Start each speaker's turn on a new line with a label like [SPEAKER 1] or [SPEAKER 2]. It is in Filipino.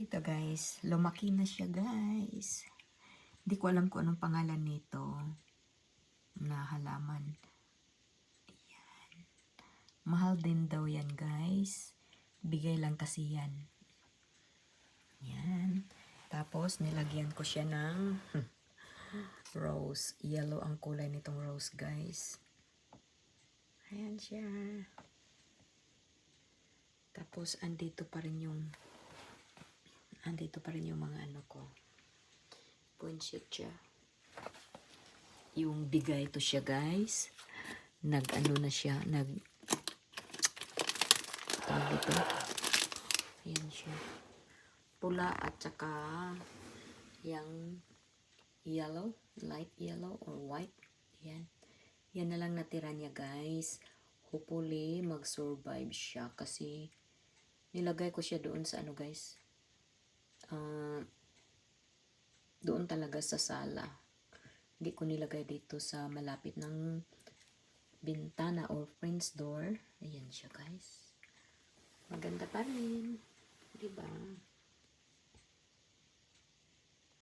[SPEAKER 1] Ito guys, lumaki na siya guys. Hindi ko alam kung anong pangalan nito na halaman. Ayan. Mahal din daw yan guys. Bigay lang kasi yan. Ayan. Tapos nilagyan ko siya ng rose. Yellow ang kulay nitong rose guys. Ayan siya. Tapos andito pa rin yung mga ano ko. Poinsettia. Yung bigay to siya guys. Nag-ano na siya. Tawag ito. Ayan siya. Pula at saka yung yellow. Light yellow or white. Ayan. Yan na lang natira niya guys. Hopefully mag-survive siya kasi nilagay ko siya doon sa ano guys. Doon talaga sa sala. Hindi ko nilagay dito sa malapit ng bintana or friend's door. Ayan siya guys. Maganda pa rin. Diba?